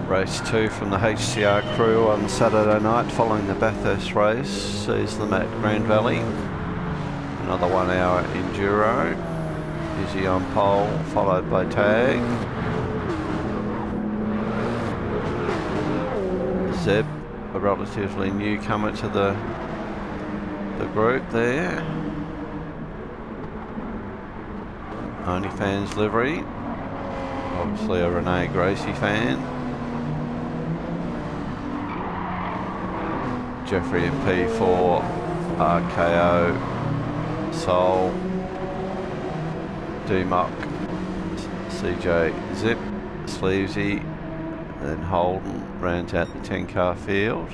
Race 2 from the HCR crew on Saturday night following the Bathurst race sees them at Grand Valley. Another 1 hour Enduro. Izzy on pole, followed by Tag. Zeb, a relatively newcomer to the group there. OnlyFans livery. Obviously a Renee Gracie fan. Jeffrey in P4, RKO, Soul, D-Muck, CJ Zip, Sleevesy, and then Holden rounds out the 10 car field.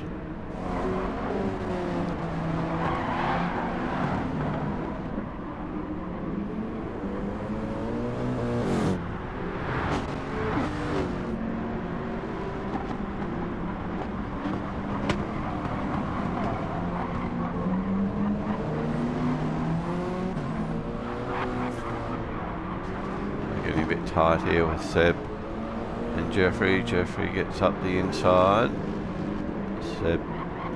Getting a bit tight here with Seb and Jeffrey. Jeffrey gets up the inside. Seb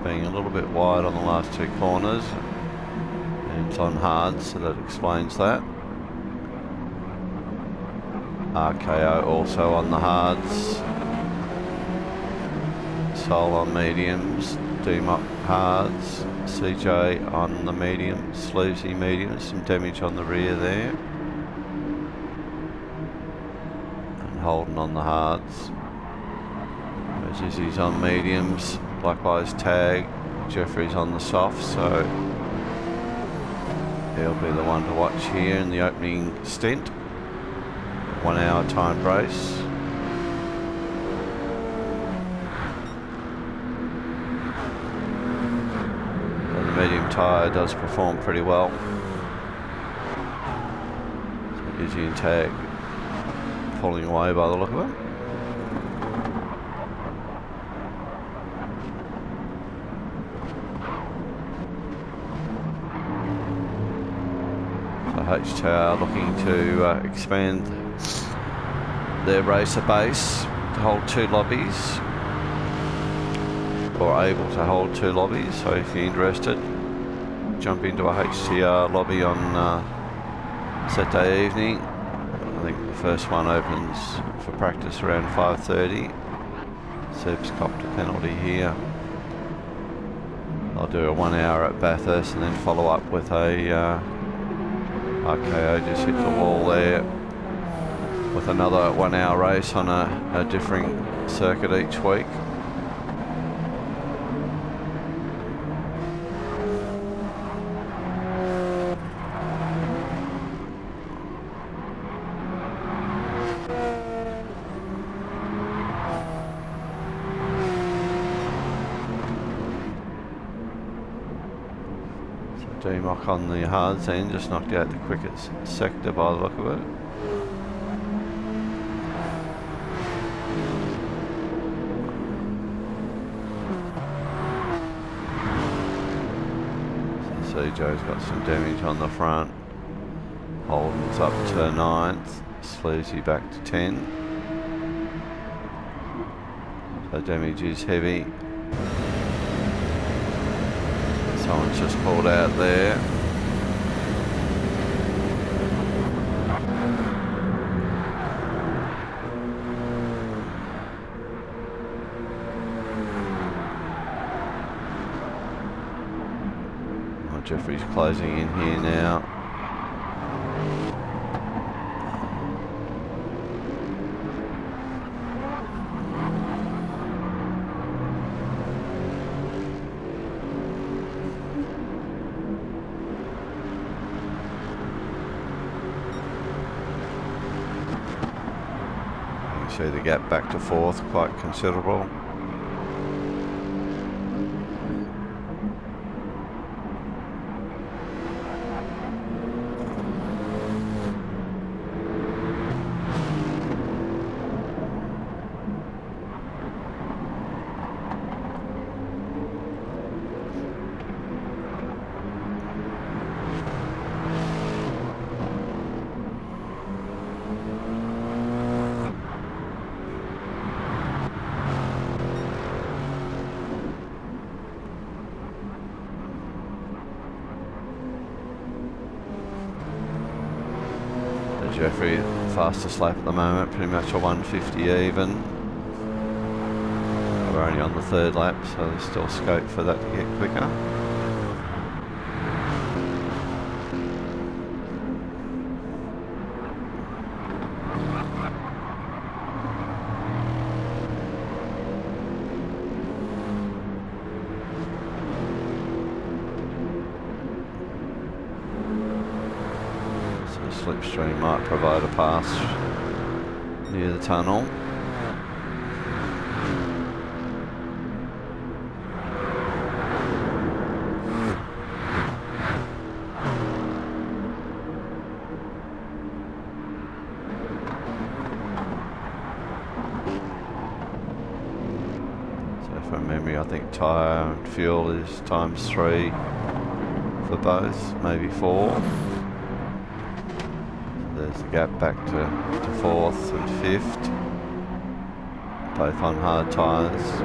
being a little bit wide on the last two corners. And it's on hard, so that explains that. RKO also on the hards. Soul on mediums. D-Muck hards. CJ on the medium. Sleevesy mediums. Some damage on the rear there. Holden on the hards. Whereas Izzy's on mediums. Likewise Tag. Jeffrey's on the soft, so he'll be the one to watch here in the opening stint. 1 hour timed race. And the medium tyre does perform pretty well. So Izzy and Tag pulling away by the look of it. So HTR looking to expand their racer base to hold 2 lobbies, or able to hold 2 lobbies. So if you're interested, jump into a HTR lobby on Saturday evening. I think the first one opens for practice around 5:30. Seb's copped a penalty here. I'll do a 1 hour at Bathurst and then follow up with a RKO just hit the wall there with another 1 hour race on a differing circuit each week. D-Muck on the hards end, just knocked out the quickest sector by the look of it. So CJ's got some damage on the front. Holden's up to 9th. Sleevesy back to 10. So damage is heavy. Someone's just pulled out there. Oh, Jeffrey's closing in here now. See the gap back to 4th, quite considerable. Jeffrey, fastest lap at the moment, pretty much a 150 even. We're only on the third lap, so there's still scope for that to get quicker. Slipstream might provide a pass near the tunnel. So from memory, I think tyre and fuel is ×3 for both, maybe 4. There's the gap back to 4th and 5th, both on hard tyres.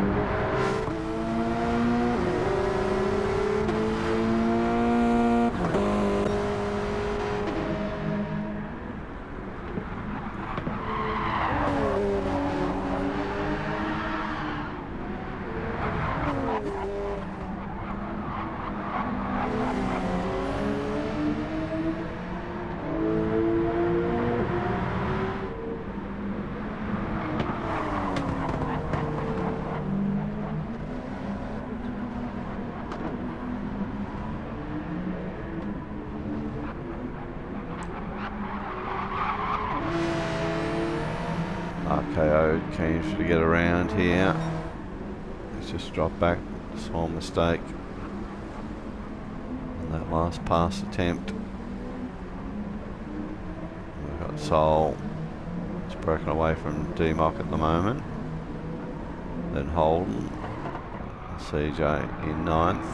RKO keen to get around here. Let's just drop back, small mistake on that last pass attempt. We've got Sol, it's broken away from DMOC at the moment. Then Holden, CJ in 9th.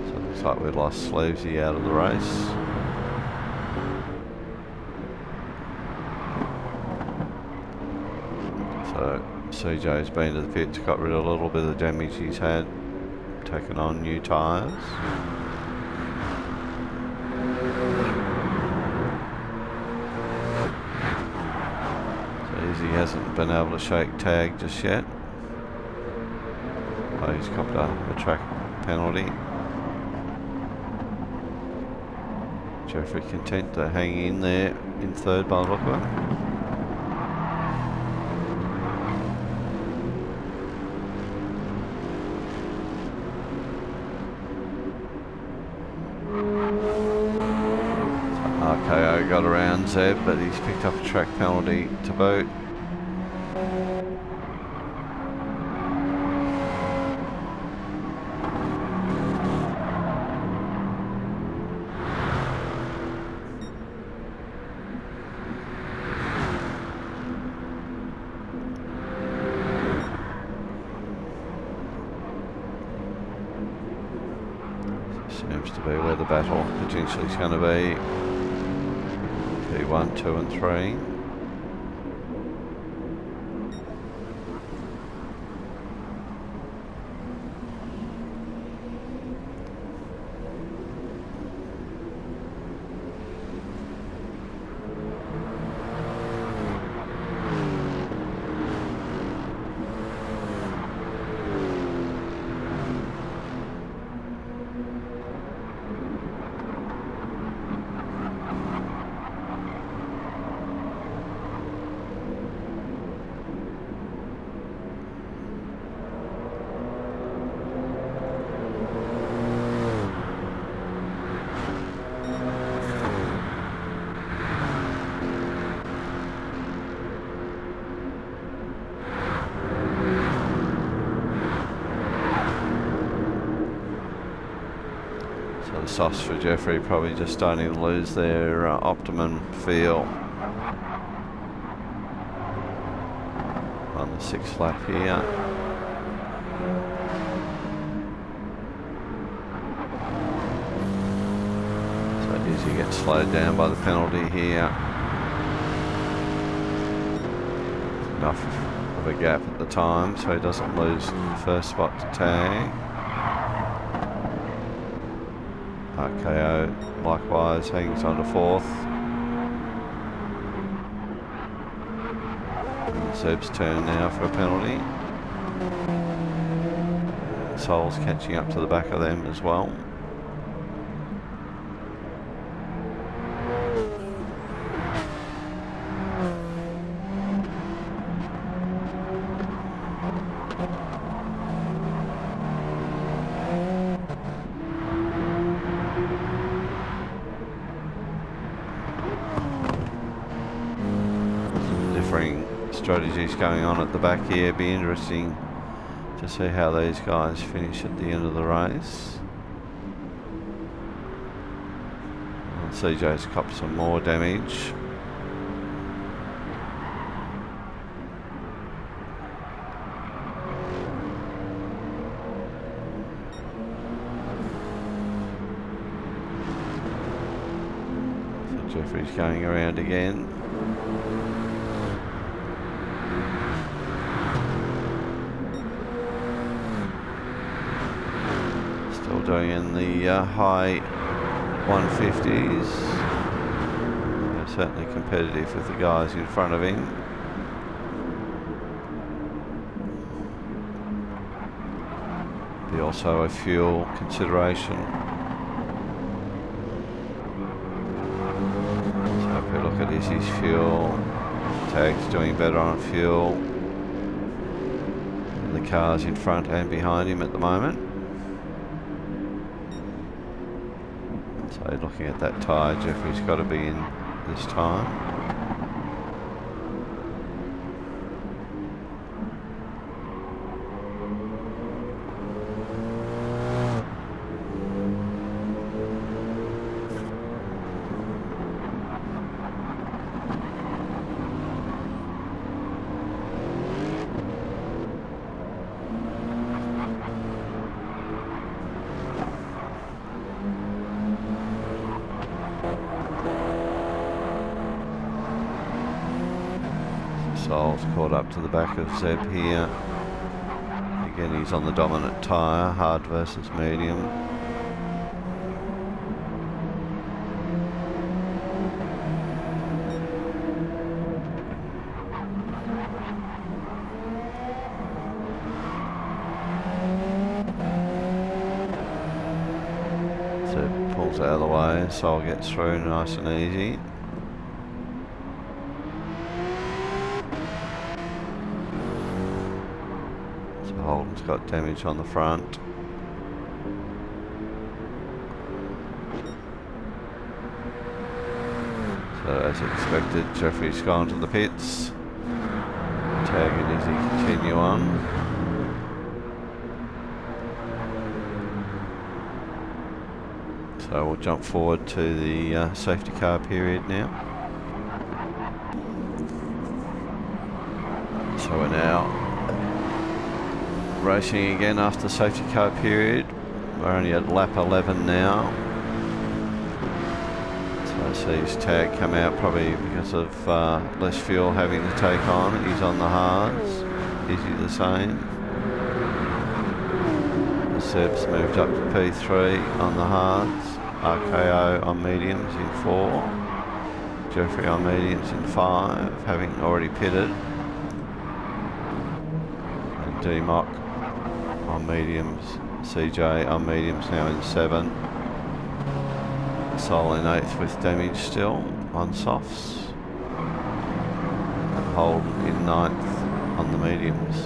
So it looks like we lost Sleevesy out of the race. So CJ's been to the pits, got rid of a little bit of the damage he's had, taken on new tyres. So Izzy hasn't been able to shake tag just yet. Oh, he's copped a track penalty. Jeffrey content to hang in there in 3rd by the look of it. RKO got around Zeb, but he's picked up a track penalty to boot. Seems to be where the battle potentially is going to be. P1, 2 and 3. The softs for Jeffrey probably just starting to lose their optimum feel on the 6th lap here. So Izzy gets slowed down by the penalty here. Enough of a gap at the time so he doesn't lose the first spot to tag. RKO likewise hangs on to 4th. Zeb's turn now for a penalty. Sol's catching up to the back of them as well. Strategies going on at the back here. Be interesting to see how these guys finish at the end of the race. Well, CJ's copped some more damage. So Jeffrey's going around again. Doing in the high 150s. They're certainly competitive with the guys in front of him. Be also a fuel consideration. So if we look at his fuel, Tag's doing better on fuel than the cars in front and behind him at the moment. So looking at that tyre, Jeffrey's got to be in this time. Sol's caught up to the back of Zeb here. Again, he's on the dominant tyre, hard versus medium. Zeb pulls out of the way, Sol gets through nice and easy. Holden's got damage on the front. So as expected, Jeffrey's gone to the pits. Tag and Izzy continue on. So we'll jump forward to the safety car period now. So we're now racing again after the safety car period. We're only at lap 11 now. So I see his Tag come out probably because of less fuel having to take on. He's on the hards. Izzy the same. The Seb's moved up to P3 on the hards. RKO on mediums in 4. Jeffrey on mediums in 5, having already pitted. And D-Mock on mediums, CJ on mediums now in 7. Sol in 8th with damage still on softs. And Holden in 9th on the mediums.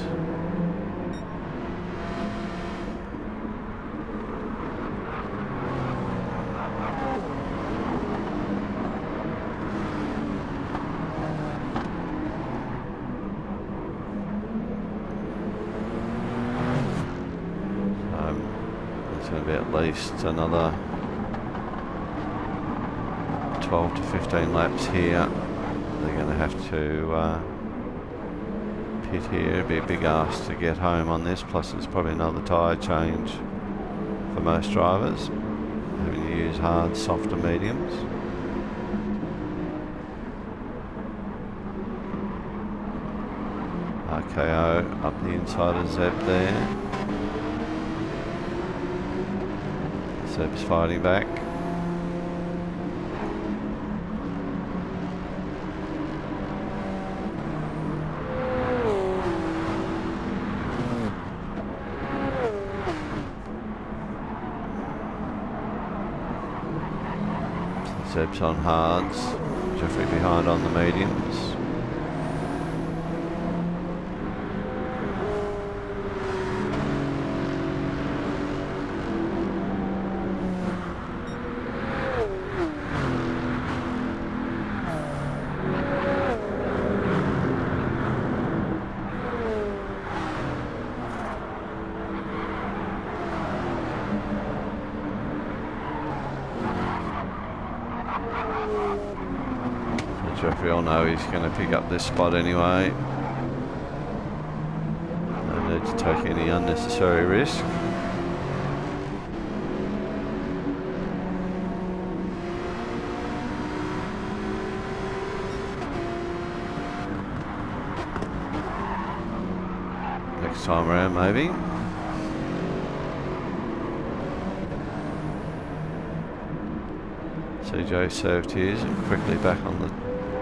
It's going to be at least another 12 to 15 laps here. They're going to have to pit here. It'd be a big ask to get home on this, plus it's probably another tyre change for most drivers, having to use hard, softer mediums. RKO up the inside of Zeb there. Zeb's fighting back. Seb's on hards, Jeffrey behind on the mediums. Jeffrey will know he's going to pick up this spot anyway. No need to take any unnecessary risk. Next time around maybe. CJ served his and quickly back on the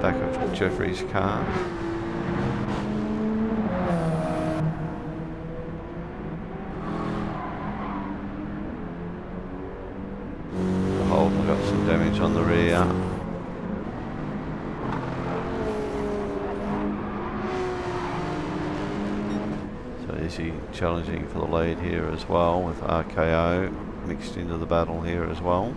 back of Jeffrey's car. Holden got some damage on the rear. So Izzy challenging for the lead here as well, with RKO mixed into the battle here as well.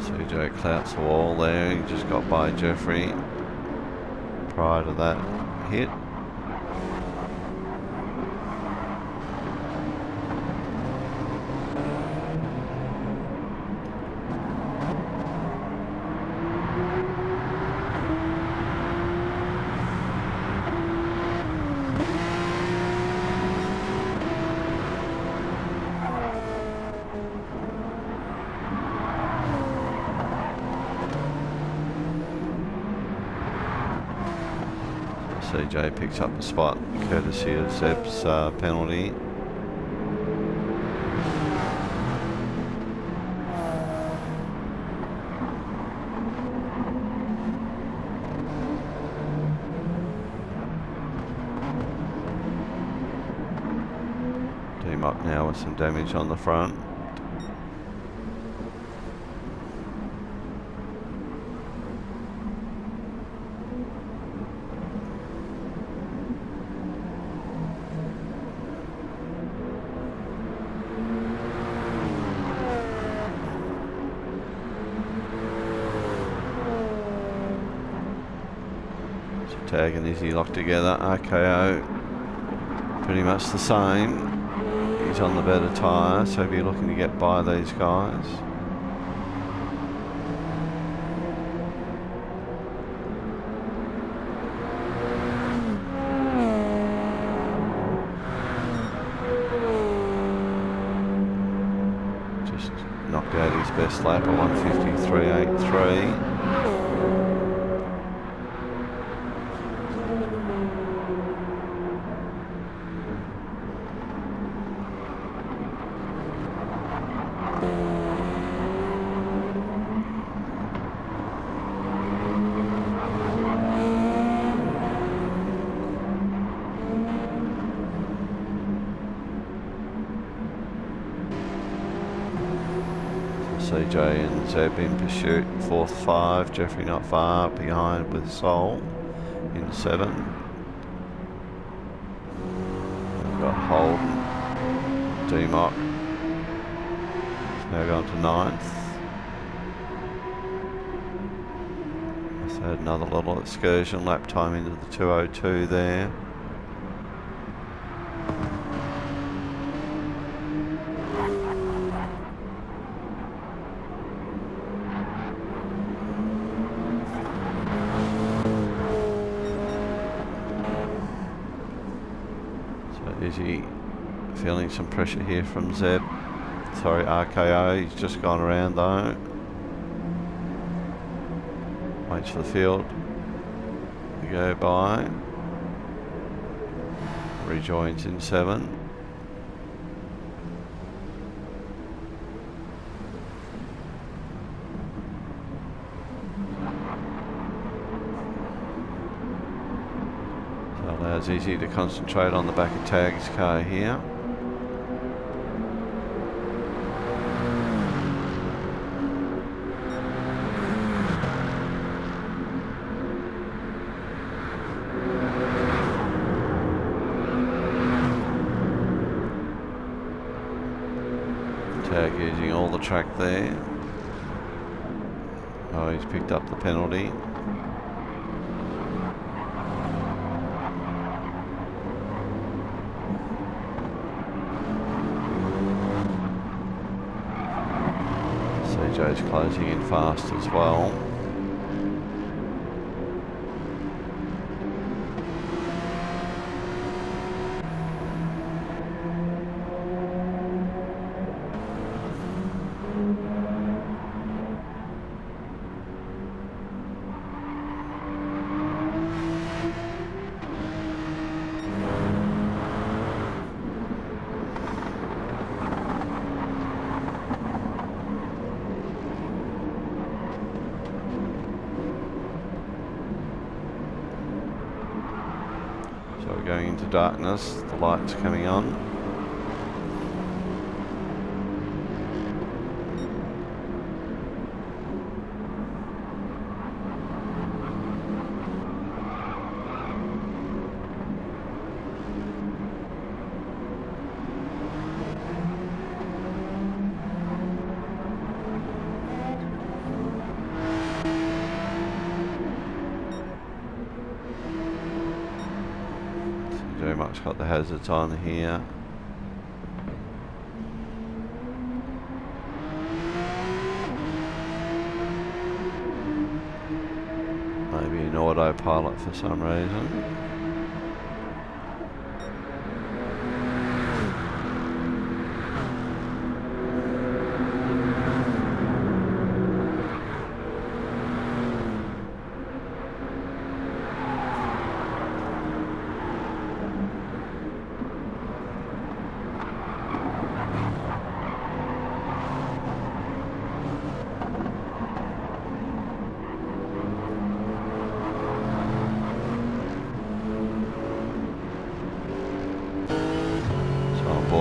CJ clouts the wall there, he just got by Jeffrey prior to that hit. CJ picks up the spot courtesy of Seb's penalty. Team up now with some damage on the front. Tag and Izzy locked together. RKO pretty much the same. He's on the better tyre, so be looking to get by these guys. Just knocked out his best lap at 1:53.83. CJ and Zeb in pursuit, 4th 5, Jeffrey not far behind with Sol in 7. We've got Holden, D-Mock, now gone to 9th. Just had another little excursion, lap time into the 2:02 there. Busy feeling some pressure here from Zeb. Sorry, RKO. He's just gone around though. Waits for the field to go by. Rejoins in 7. So allows Izzy to concentrate on the back of Tag's car here. Tag using all the track there. Oh, he's picked up the penalty. CJ's closing in fast as well. So we're going into darkness, the light's coming on. Very much got the hazards on here. Maybe an autopilot for some reason.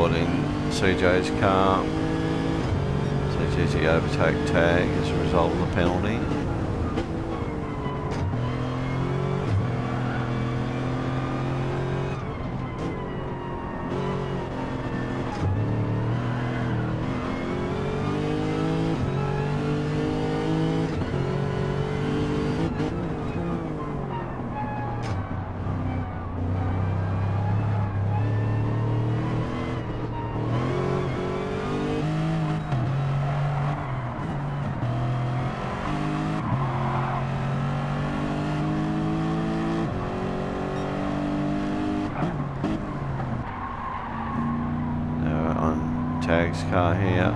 In CJ's car. CJ's the overtake Tag as a result of the penalty. Tag's car here.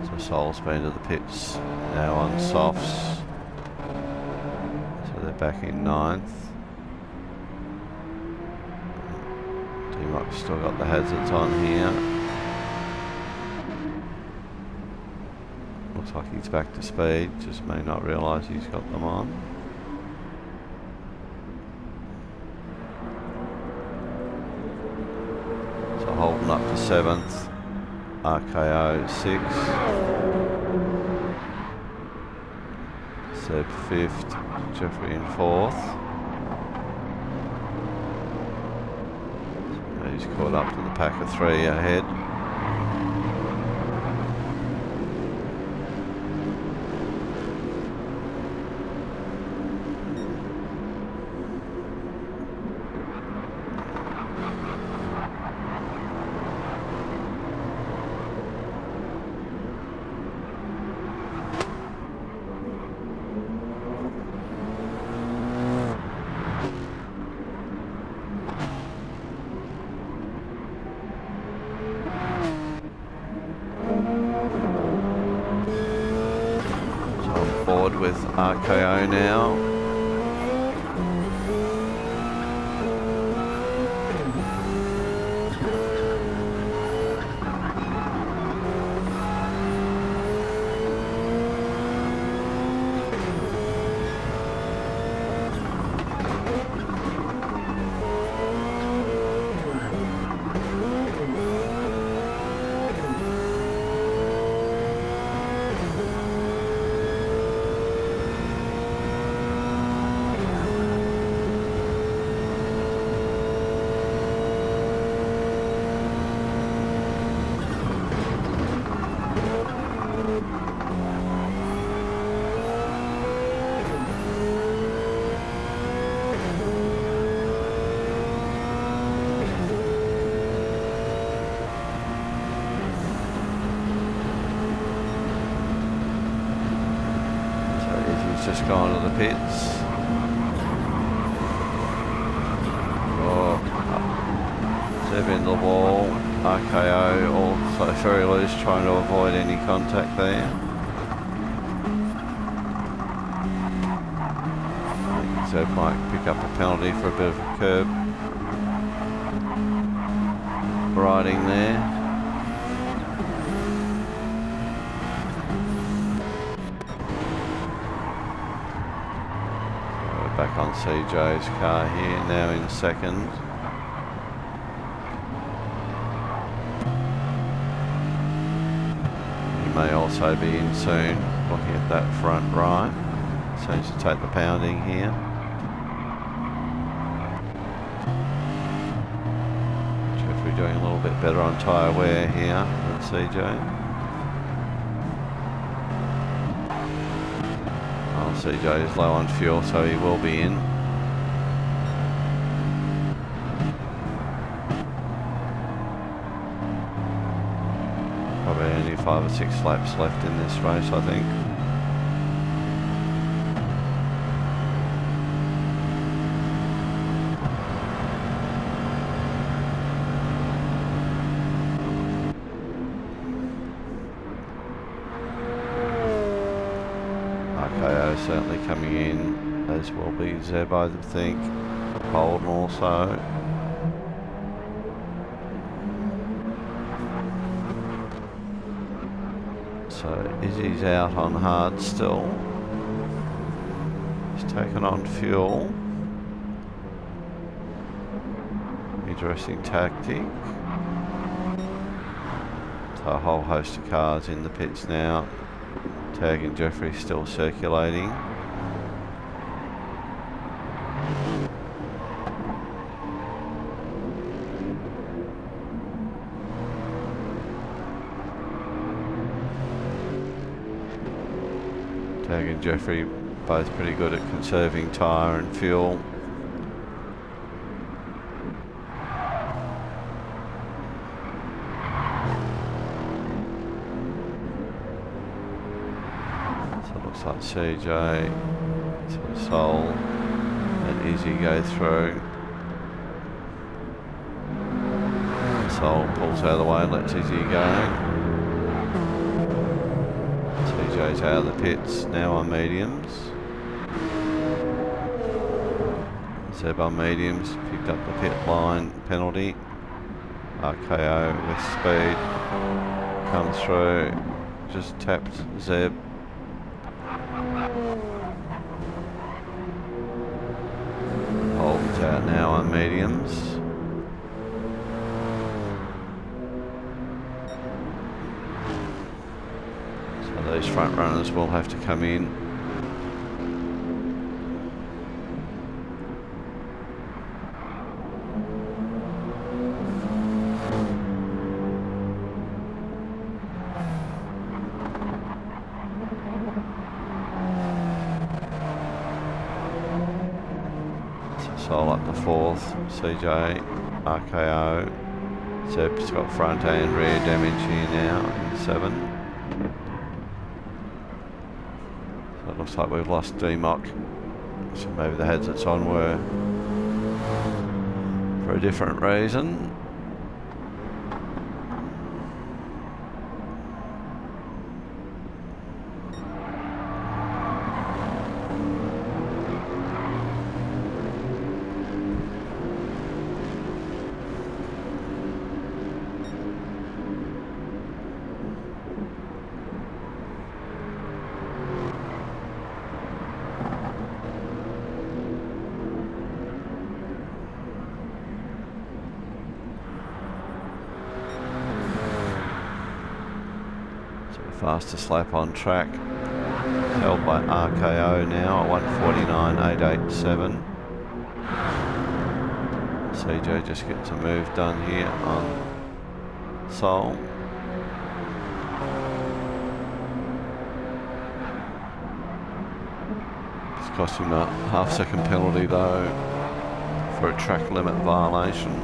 So Sol's been to the pits now on softs. So they're back in 9th. I've still got the hazards on here. Looks like he's back to speed, just may not realise he's got them on. So holding up for 7th, RKO 6th, Seb 5th, Jeffrey in 4th. He's caught up to the pack of 3 ahead. with RKO now. Just gone to the pits. Oh, Zeb in the wall. RKO also very loose, trying to avoid any contact there. Zeb might pick up a penalty for a bit of a curb riding there. Back on CJ's car here, now in second. He may also be in soon, looking at that front right. Seems to take the pounding here. Jeffrey doing a little bit better on tyre wear here than CJ. CJ is low on fuel, so he will be in. Probably only 5 or 6 laps left in this race, I think. Certainly coming in, as will be Zeb, I think. Holden also. So Izzy's out on hard still. He's taken on fuel. Interesting tactic. So a whole host of cars in the pits now. Tag and Jeffrey still circulating. Tag and Jeffrey both pretty good at conserving tyre and fuel. Like CJ, Sol and Izzy go through. Sol pulls out of the way and lets Izzy go. CJ's out of the pits, now on mediums. Zeb on mediums, picked up the pit line penalty. RKO with speed, comes through, just tapped Zeb. Holden's out now on mediums. So these front runners will have to come in. Sol up to fourth, CJ, RKO. Zeb's got front and rear damage here now in 7. So it looks like we've lost DMOC. So maybe the headsets on were for a different reason. Fastest lap on track, held by RKO now at 1:49.887. CJ just gets a move done here on Sol. It's cost him a half-second penalty though for a track limit violation.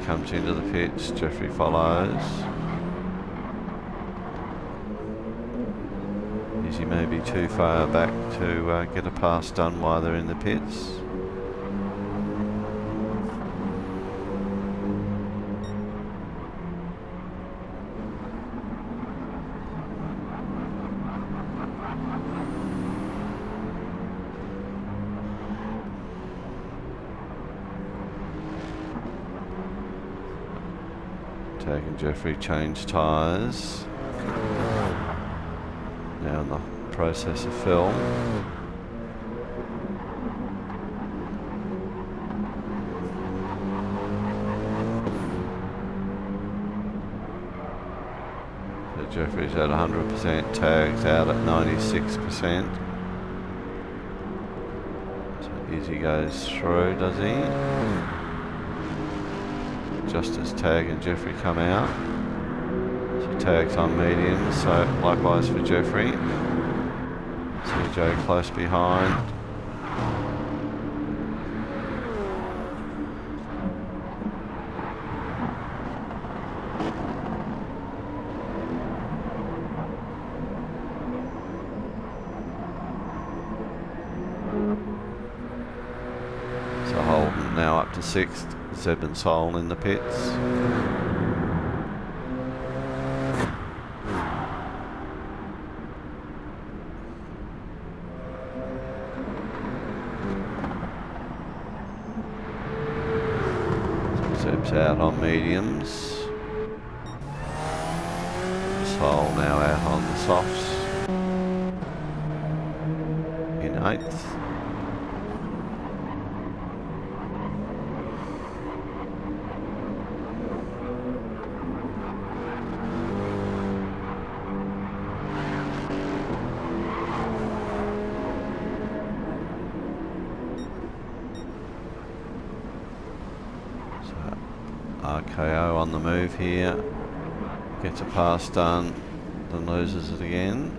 Comes into the pits, Jeffrey follows. Is he maybe too far back to get a pass done while they're in the pits? Tag and Jeffrey change tyres. Now in the process of fill. So Jeffrey's at 100%, Tag's out at 96%. So Izzy goes through, does he? Just as Tag and Jeffrey come out. So Tag's on medium, so likewise for Jeffrey. CJ close behind. So Holden now up to 6th. Zeb and Sol in the pits. So Zeb's out on mediums. Sol now out on the softs. In 8th. RKO on the move here, gets a pass done, then loses it again.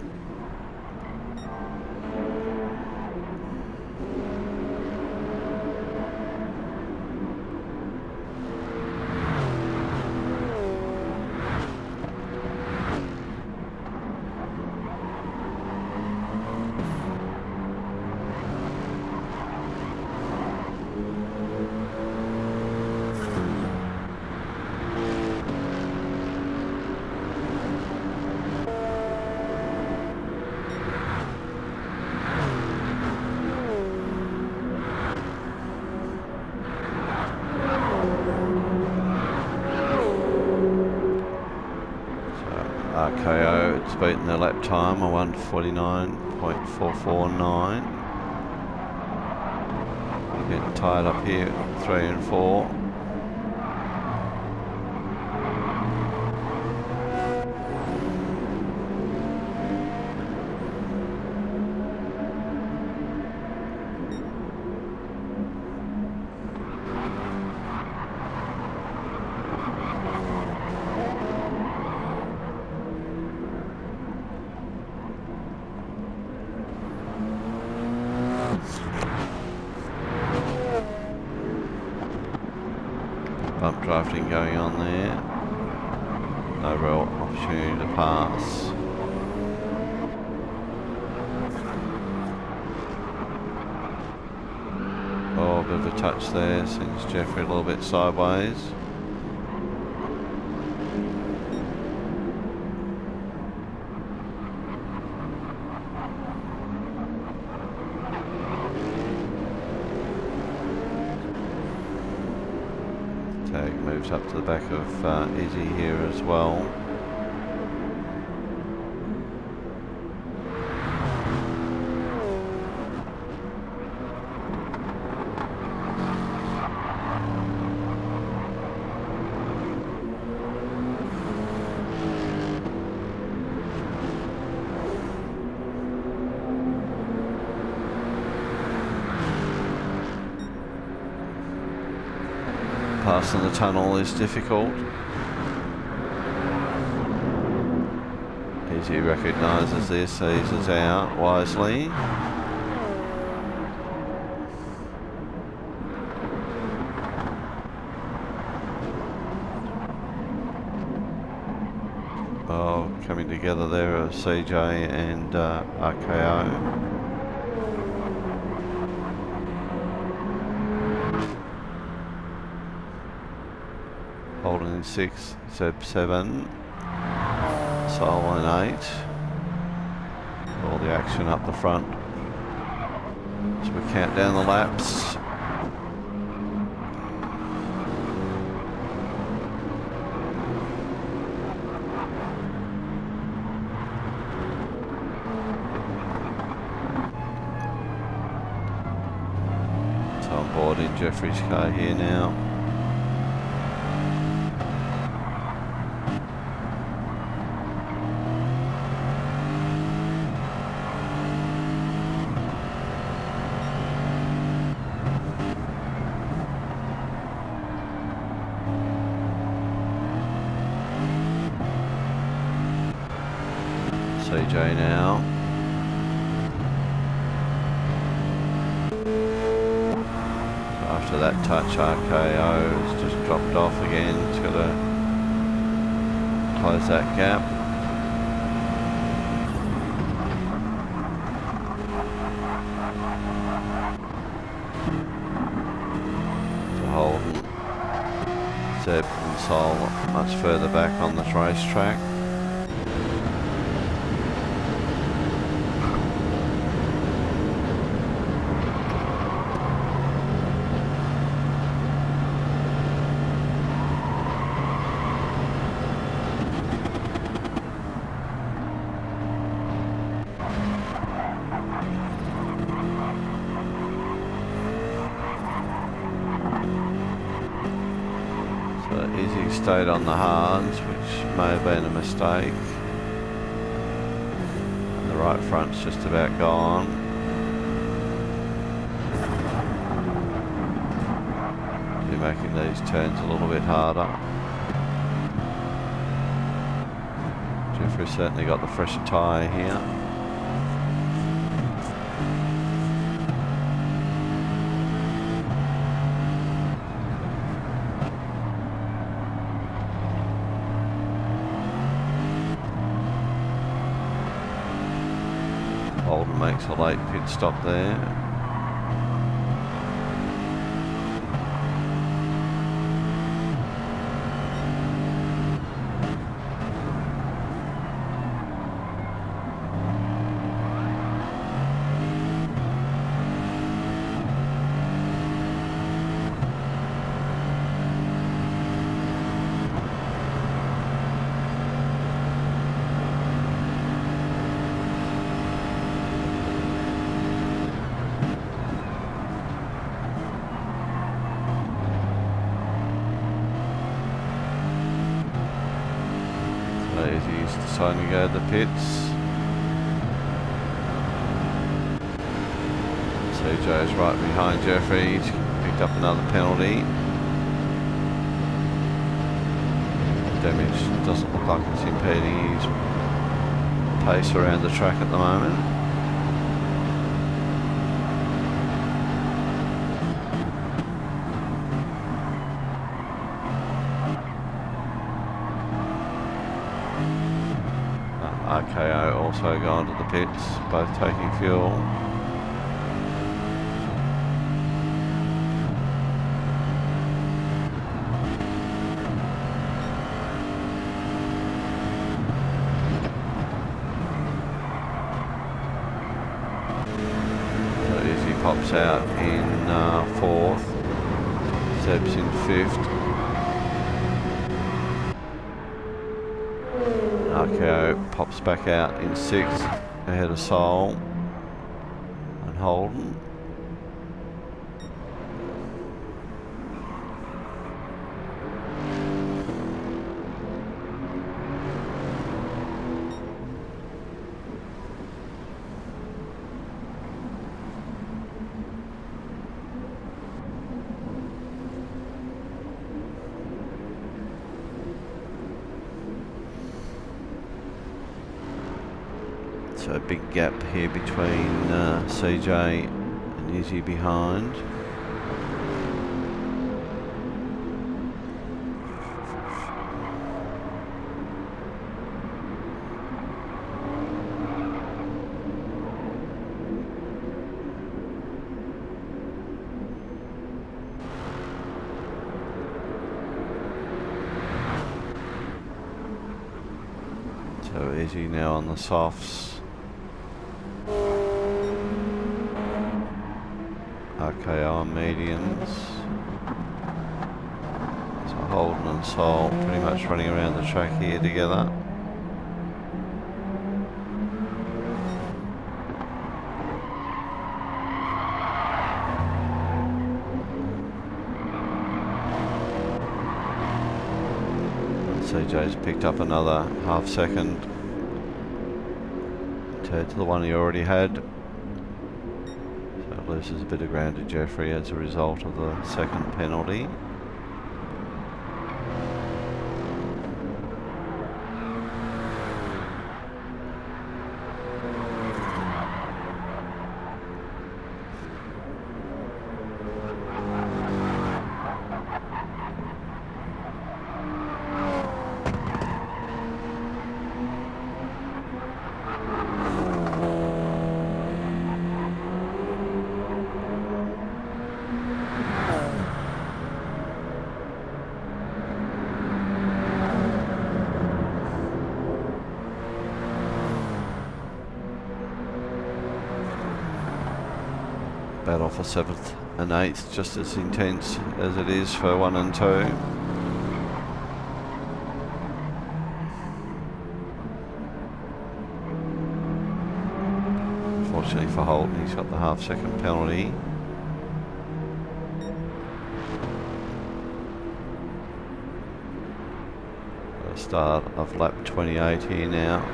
RKO, it's beaten their lap time, a 1:49.449. Getting tied up here, 3 and 4. Bump drafting going on there. No real opportunity to pass. Oh, a bit of a touch there, sends Jeffrey a little bit sideways. Tag moves up to the back of Izzy here as well. Passing the tunnel is difficult. Izzy recognises this, sees us out wisely. Oh, coming together there are CJ and RKO. Holden in 6, Seb 7, Sol in 8. All the action up the front. So we count down the laps. So I'm board in Jeffrey's car here now. CJ now. So after that touch, RKO has just dropped off again. It's got to close that gap. So Holden, Seb and Sol much further back on this racetrack. Izzy stayed on the hards, which may have been a mistake. And the right front's just about gone. You're making these turns a little bit harder. Jeffrey's certainly got the fresher tyre here. Holden makes a late pit stop there. He's deciding to go to the pits. CJ's right behind Jeffrey. He's picked up another penalty. Damage doesn't look like it's impeding his pace around the track at the moment. RKO also gone to the pits, both taking fuel. So Izzy pops out in 4th, Seb's in 5th. RKO pops back out in 6th ahead of Sol and Holden. So a big gap here between CJ and Izzy behind. So Izzy now on the softs. RKO on mediums. So Holden and Sol pretty much running around the track here together. CJ's picked up another half second compared to the one he already had. So loses a bit of ground to Jeffrey as a result of the second penalty. Battle for 7th and 8th, just as intense as it is for 1 and 2. Fortunately for Holden, he's got the half second penalty. The start of lap 28 here now.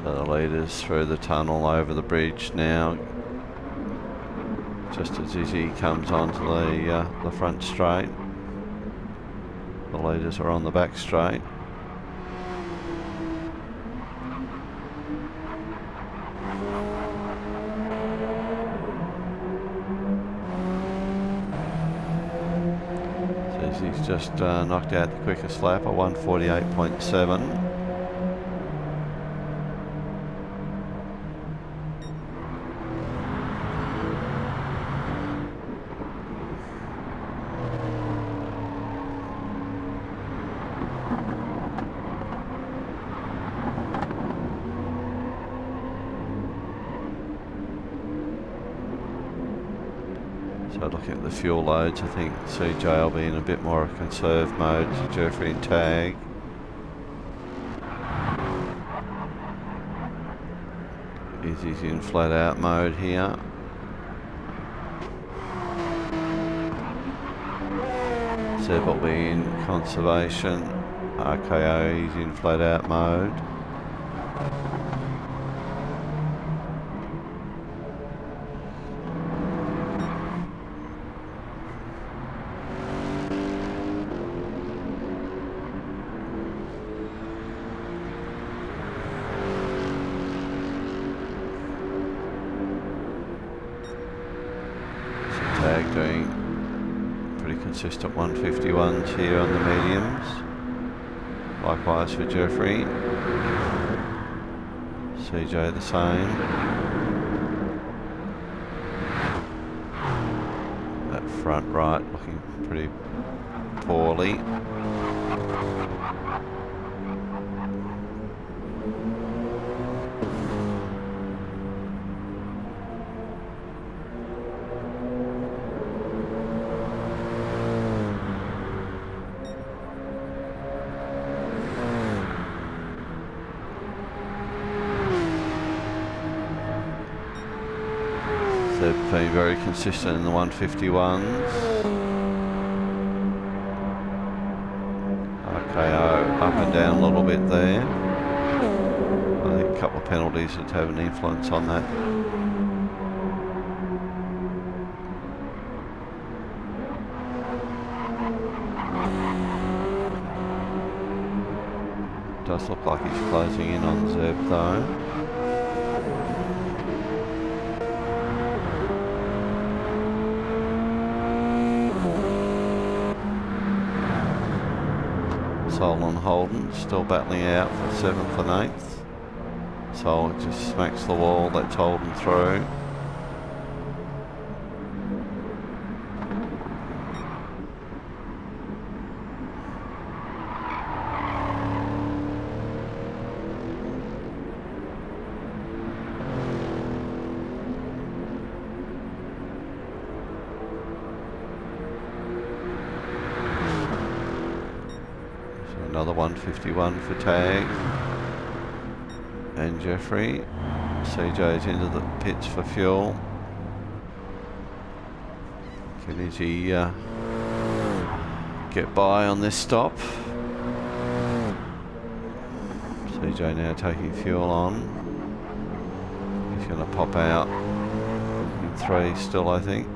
So the leaders through the tunnel over the bridge now, just as Izzy comes onto the front straight. The leaders are on the back straight. So Izzy's just knocked out the quickest lap at 1:48.7. So looking at the fuel loads, I think CJ will be in a bit more of conserve mode. Jeffrey and Tag. Izzy's in flat out mode here. Seb will be in conservation. RKO is in flat out mode. Tag doing pretty consistent 151s here on the mediums. Likewise for Jeffrey. CJ the same. That front right looking pretty poorly. They've been very consistent in the 151s. RKO up and down a little bit there. I think a couple of penalties that have an influence on that. Does look like he's closing in on Zeb though. Sol and Holden still battling out for 7th and 8th. Sol just smacks the wall, lets Holden through. Another 151 for tag. And Jeffrey. CJ's into the pits for fuel. Can Izzy get by on this stop? CJ now taking fuel on. He's going to pop out in 3 still, I think.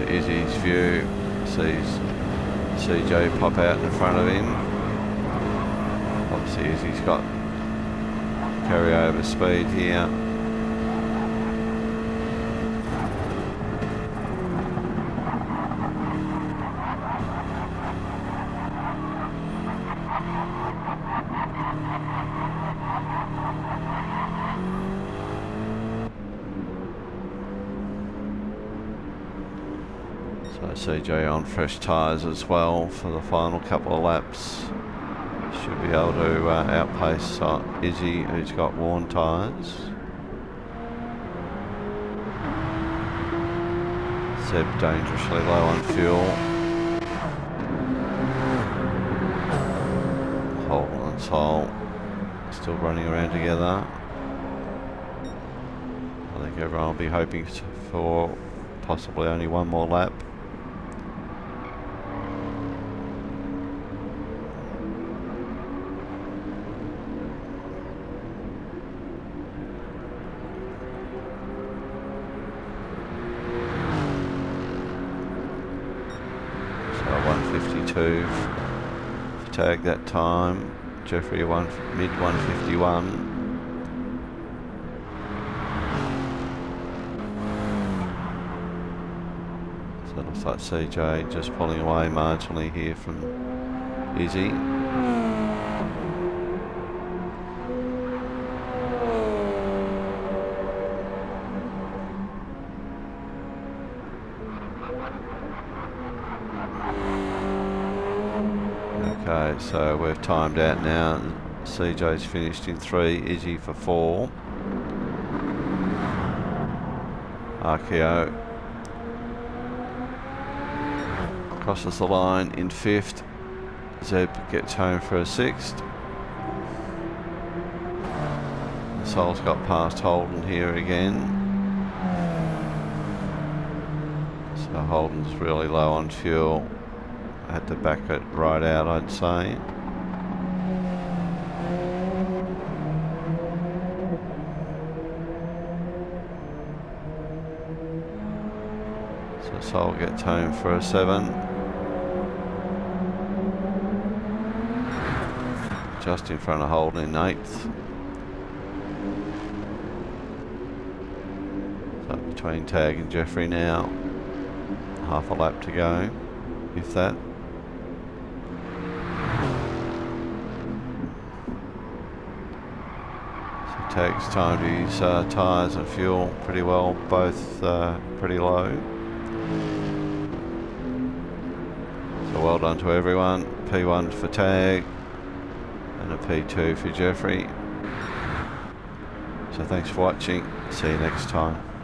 Izzy's view, sees CJ pop out in front of him. Obviously Izzy's got carryover speed here. So CJ on fresh tyres as well for the final couple of laps. Should be able to outpace Izzy, who's got worn tyres. Seb dangerously low on fuel. Holden and Sol still running around together. I think everyone will be hoping for possibly only one more lap. So 152 for tag that time. Jeffrey mid 151. So it looks like CJ just pulling away marginally here from Izzy. Okay, so we've timed out now. CJ's finished in 3, Izzy for 4. Archeo crosses the line in 5th. Zeb gets home for a 6th. Sol's got past Holden here again. So Holden's really low on fuel. Had to back it right out, I'd say. So Sol gets home for a 7. Just in front of Holden in 8th. So between Tag and Jeffrey now. Half a lap to go, if that. Tag's timed his tyres and fuel pretty well, both pretty low. So well done to everyone. P1 for Tag and a P2 for Jeffrey. So thanks for watching. See you next time.